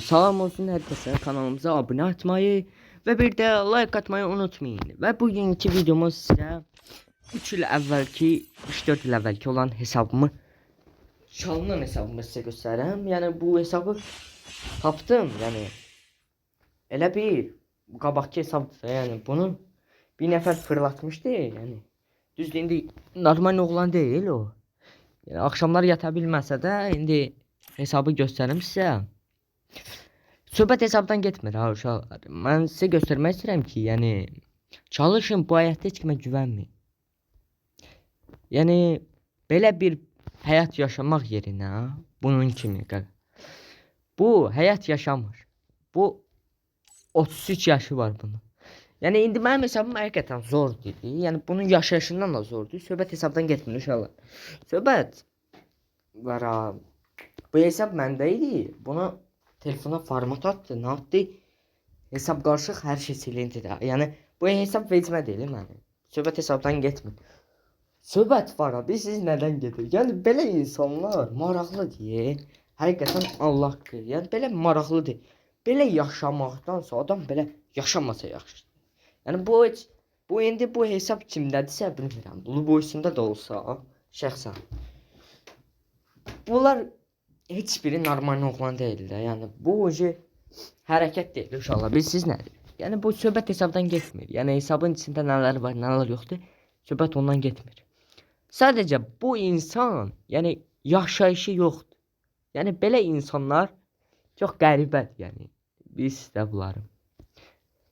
Salam olsun herkese, kanalımıza abone atmayı ve bir de like atmayı unutmayın. Ve bugünkü videomuz size 3 il əvvəlki, 3-4 il əvvəlki olan hesabımı, çalınan hesabımı size göstereyim. Yani bu hesabı tapdım. Yani elə bir qabaqki hesabdır. Yani bunu bir nəfər fırlatmışdı. Yani düzdür, indi normal oğlan değil o. Yani akşamlar yata bilməsə də indi hesabı göstərim sizə. Söhbət hesabdan getmir ha uşaqlar. Mən sizə göstərmək istəyirəm ki, yəni çalışın, bu həyatda heç kimə güvənməyin. Yəni belə bir həyat yaşamaq yerinə bunun kimi bu həyat yaşamır. Bu 33 yaşı var bunun. Yəni indi mənim hesabım həqiqətən zordur. Yəni bunun yaşayışından da zordur. Söhbət hesabdan getmir uşaqlar. Söhbət var ha. Bu hesab məndə idi. Bunu telefona format attı, ne yaptı? Hesap karışık, her şey silindi de. Yani bu hesap vecmə değil yani. Söhbət hesabdan getmir. Söhbət var abi, siz nədən gedir? Yəni belə insanlar maraqlıdır. Həqiqətən Allah haqqı. Yəni belə maraqlıdır. Belə yaşamaqdansa adam belə yaşamasa yaxşıdır. Yəni bu indi bu hesab kimdədirsə bilmirəm. Blue Boys'unda da olsa şəxsən. Bunlar hiçbiri normal oğlan değil de. Yani bu hoca hareket değil inşallah. Biz siz nedir? Yani bu söhbət hesabdan getmir. Yani hesabın içində nələr var, nələr yoxdur. Söhbət ondan getmir. Sadəcə bu insan, yəni yaşayışı yoxdur. Yəni belə insanlar çox qəribədir, yəni. Biz də bunlarım.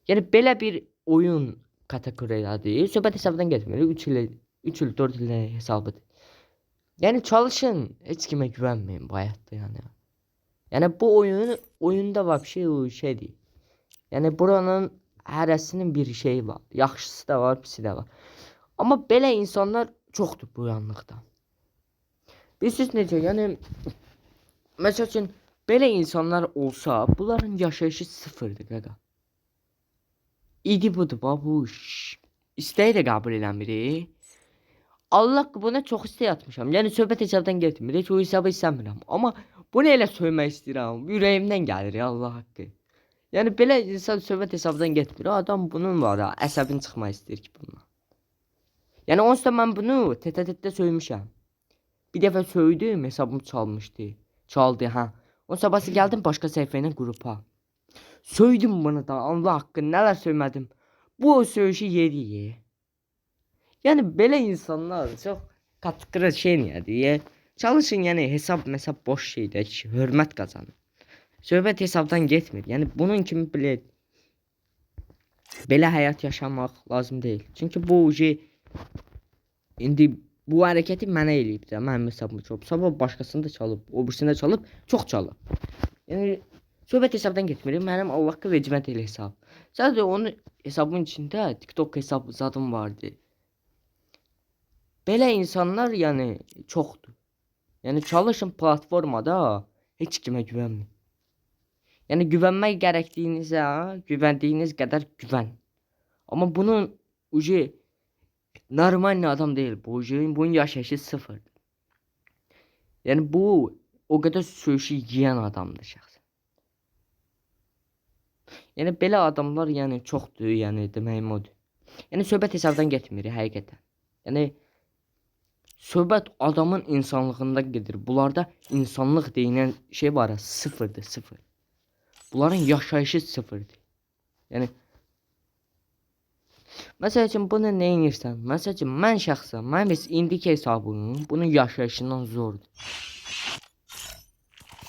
Yəni belə bir oyun kateqoriyadır. Söhbət hesabdan getmir. 3 il 4 il hesabıdır. Yani çalışın, heç kimə güvənməyin bu həyatda yəni. Yəni bu oyunda var bir şey değil. Yəni buranın hərəsinin bir şeyi var. Yaxşısı da var, pisi də var. Amma belə insanlar çoxdur bu yanlıqda. Bilirsiniz necə? Yəni məsəl üçün belə insanlar olsa, bunların yaşayışı sıfırdır qaqa. İdi budur, bu istəyi də qəbul eləmirik. Allah buna çox istək atmışam. Yəni söhbət hesabdan getmir. Heç o hesabı istəmirəm. Amma bunu elə söymək istəyirəm. Ürəyimdən gəlir ya Allah haqqı. Yəni belə insan söhbət hesabdan getmir. Adam bunun var ha, əsəbin çıxmaq istəyir ki bununla. Yəni onsuz da mən bunu tete söymüşəm. Bir dəfə söydüm, hesabım çalmışdı. Çaldı ha. O sabahsı gəldim başqa səhifə ilə qrupa. Söydüm bunu da Allah haqqı, nələr söymədim. Bu o söyüşü yedi. Yani belə insanlar çox katkırı şey niyə deyə. Çalışın yəni hesab boş şeydir ki, hörmət qazanın. Söhbət hesabdan getmir. Yəni bunun kimi belə həyat yaşamaq lazım deyil. Çünki bu indi bu hərəkəti mənə eləyib də, mənim hesabımı çox. Sabah başqasını da çalıb, o birisini də çalıb, çox çalıb. Yəni söhbət hesabdan getmir. Mənim Allah haqqı vecimə deyil hesab. Sadəcə onun hesabının içində TikTok hesabı zadım vardı. Belə insanlar yəni çoxdur. Yəni çalışın platformada heç kimə güvənməyin. Yəni güvənmək gərəkdiyinizə güvəndiyiniz qədər güvən. Amma bunun normal adam deyil. Bunun yaşayışı sıfırdır. Yəni bu o qədər söyüşü yeyən adamdır şəxsən. Yəni belə adamlar yəni çoxdur, yəni deməyim odur. Yəni söhbət hesabdan getmir həqiqətən. Yəni söhbət adamın insanlığında gedir. Bunlarda insanlıq deyilən şey var, sıfırdır, sıfır. Bunların yaşayışı sıfırdır. Yəni məsəl üçün bunu nə edirsən? Məsəl üçün mən şəxsən, mənim indiki hesabım bunun yaşayışından zordur.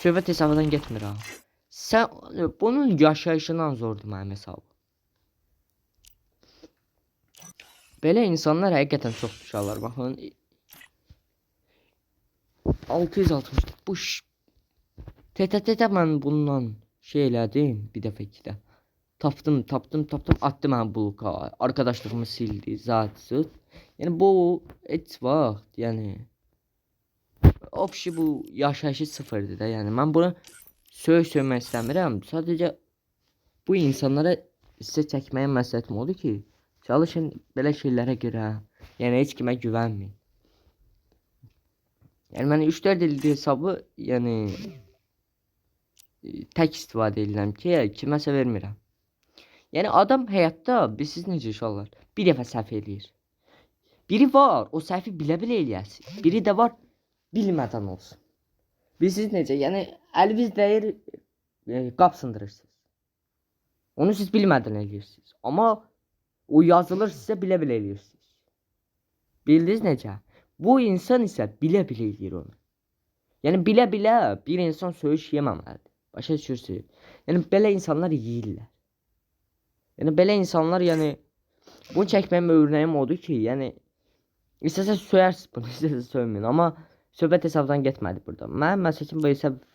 Söhbət hesabından getmir ha. Bunun yaşayışından zordur mənim hesabım. Belə insanlar həqiqətən çox düşərlər. Baxın 660 bu TTT'de mən bundan şey elədim bir dəfə ikide. Tapdım attım mən buluka. Arkadaşlığımı sildi zatsız. Yəni bu heç vaxt yəni bu yaşayışı sıfırdır da. Yəni mən bunu söymək istəmirəm. Sadəcə bu insanlara sizə çəkməyə məsləhətim odur ki, çalışın belə şeylərə görə. Yəni heç kimə güvənməyin. Yani ben 3-4 ildir hesabı yani tək istifadə edirəm ki, kiməsə vermirəm. Yəni adam həyatda bilirsiz necə uşaqlar, bir dəfə səhv eləyir. Biri var, o səhvi bilə-bilə eləyəsiz. Biri də var, bilmədən olsun. Bilirsiz necə? Yəni əliniz dəyir, qap sındırırsınız. Onu siz bilmədən eləyirsiniz. Amma o yazılır sizə bilə-bilə eləyirsiniz. Bildiniz necə? Bu insan isə bilə-bilə eləyir onu. Yəni bilə-bilə bir insan söyüş yeməməlidir. Başa düşürsünüz? Yəni belə insanlar yeyirlər. Yəni belə insanlar, yəni bunu çəkməyim örnəyim odur ki, yəni istəsəz söyərsiniz bunu, istəsəz söyləməyin. Amma söhbət hesabdan getmədi burada. Mən məsələn bu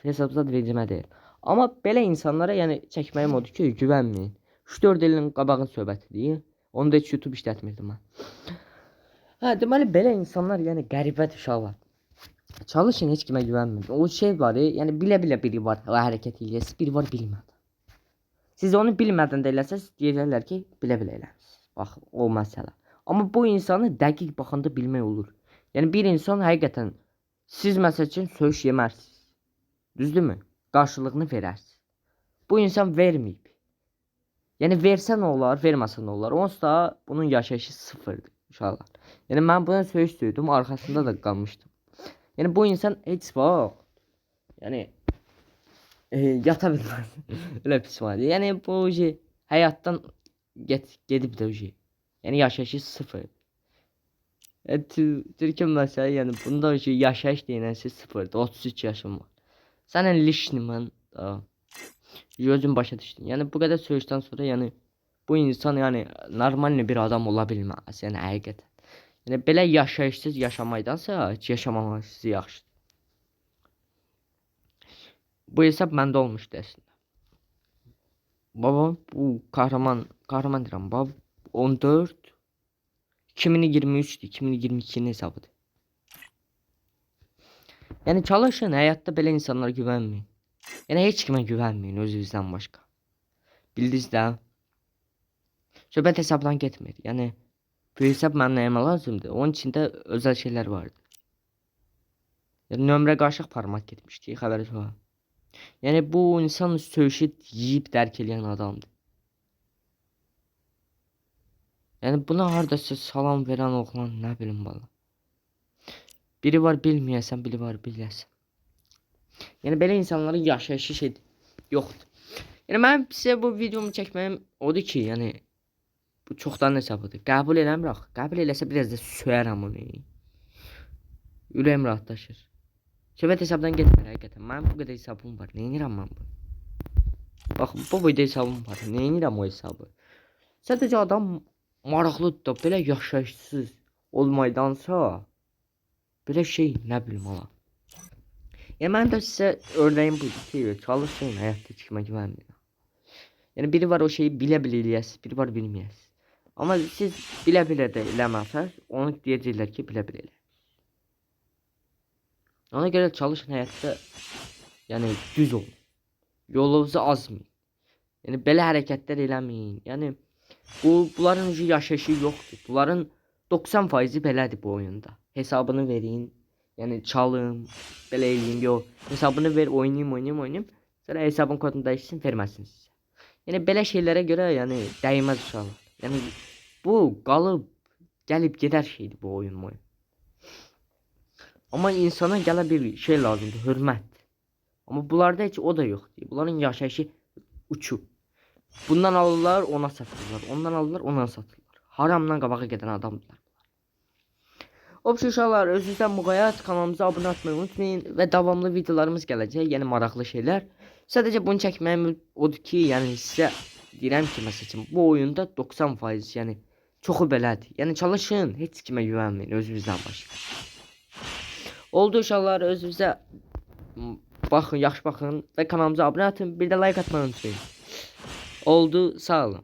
hesabda vecimə deyil. Amma belə insanlara yəni çəkməyim odur ki, güvənməyin. 3-4 ilin qabağın söhbətidir. Onu da heç YouTube işlətmirdim mən. Hə, deməli belə insanlar yəni qəribədir uşaqlar. Çalışın, heç kimə güvənməyin. O şey var, yəni bilə-bilə biri var, o hərəkət eləyəsiz, biri var bilmədən. Siz onu bilmədən də eləsəz, deyəcəklər ki, bilə-bilə eləmisiniz. Bax, o məsələ. Amma bu insanı dəqiq baxanda bilmək olur. Yəni bir insan həqiqətən siz məsəl üçün söyüş yemərsiniz. Düzdürmü? Qarşılığını verərsiniz. Bu insan verməyib. Yəni versə nə olar, verməsə nə olar? Onsuz da bunun yaşayışı sıfırdır uşaqlar. Yəni mən buna söyüş duydum, arxasında da qalmışdım. Yəni bu insan heç vaxt yəni yata bilməz. Öyle pis var. Yəni bu həyatdan gedib də yəni yaşayışı sıfır. Türkiye mesela yani bunda yaşayış deyilən şey sıfırdır. 33 yaşım var. Sənin lişnimin gözün başa düşdün. Yəni bu qədər söyüşdən sonra yəni bu insan yəni normal bir adam ola bilməz. Yəni həqiqətən. Yəni belə yaşayışsız yaşamaydansa heç yaşamamaq sizi yaxşıdır. Bu hesap məndə olmuşdu əslində. Baba bu kahraman deyirəm. Baba 14 2023'dür, 2022'nin hesabıdır. Yəni çalışın, həyatda belə insanlara güvənməyin. Yəni heç kimə güvənməyin özünüzdən başqa. Bildiniz də? Söhbət hesabdan getmir. Yəni bu hesab mənə nəyimə lazımdır? Onun içində özəl şeylər vardı. Yəni nömrə qarışıq format getmişdi, xəbəri var. Yəni bu insan söyüşü yiyib dərk edən adamdır. Yəni buna hardasa salam verən oğlan nə bilim bala. Biri var bilməyəsən, biri var biləsən. Yəni belə insanların yaşayışı şeydir, yoxdur. Yəni mən sizə bu videomu çəkməyim odur ki, yəni bu çoxdan hesabıdır. Qəbul eləmirəm. Qəbul eləsə biraz da söyərəm onu. Ürəyim rahatlaşır. Söhbət hesabdan getmir həqiqətən. Mənim bu qədər hesabım var. Neynirəm mən bunu? Baxın, bu boyda hesabım var. Neynirəm o hesabı? Sadəcə adam maraqlıdır da belə yaşayışsız olmaydansa belə şey nə bilim ala. Yəni mən də sizə örnəyim budur ki, çalışın, həyatda heç kimə güvənməyin. Yəni biri var o şeyi bilə-bilə eləyəsiz, biri var bilməyəsiz. Amma siz bilə-bilə də eləməsəz, onu deyəcəklər ki, bilə-bilə elə. Ona görə çalışın həyatda, yəni düz olun. Yolunuzu azmayın. Yəni belə hərəkətlər eləməyin. Yəni bunların yaşayışı yoxdur. Bunların 90% belədir bu oyunda. Hesabını verin. Yəni çalın, belə eləyin, yox. Hesabını ver, oynayım. Sonra hesabın kodunu dəyişsin, verməsin sizə. Yəni belə şeylərə görə yəni dəyməz uşaqlar. Yəni bu qalıb gəlib gedər şeydir bu oyun. Amma insana gələ bir şey lazımdır, hörmət. Amma bunlarda heç o da yoxdur. Bunların yaşayışı uçub. Bundan alırlar, ona satırlar. Ondan alırlar, ona satırlar. Haramdan qabağa gedən adamlar. Obşu uşaqlar, özünüzdən müğayət, kanalımıza abunə atmayı unutmayın və davamlı videolarımız gələcək, yəni maraqlı şeylər. Sadəcə bunu çəkməyim odur ki, yəni sizə deyirəm ki, məsələn, bu oyunda 90%, yəni çoxu belədir. Yəni çalışın, heç kimə güvənməyin, özünüzdən başqa. Oldu uşaqlar, özünüzə baxın, yaxşı baxın və kanalımıza abunə atın, bir də like atmayı unutmayın. Oldu, sağ olun.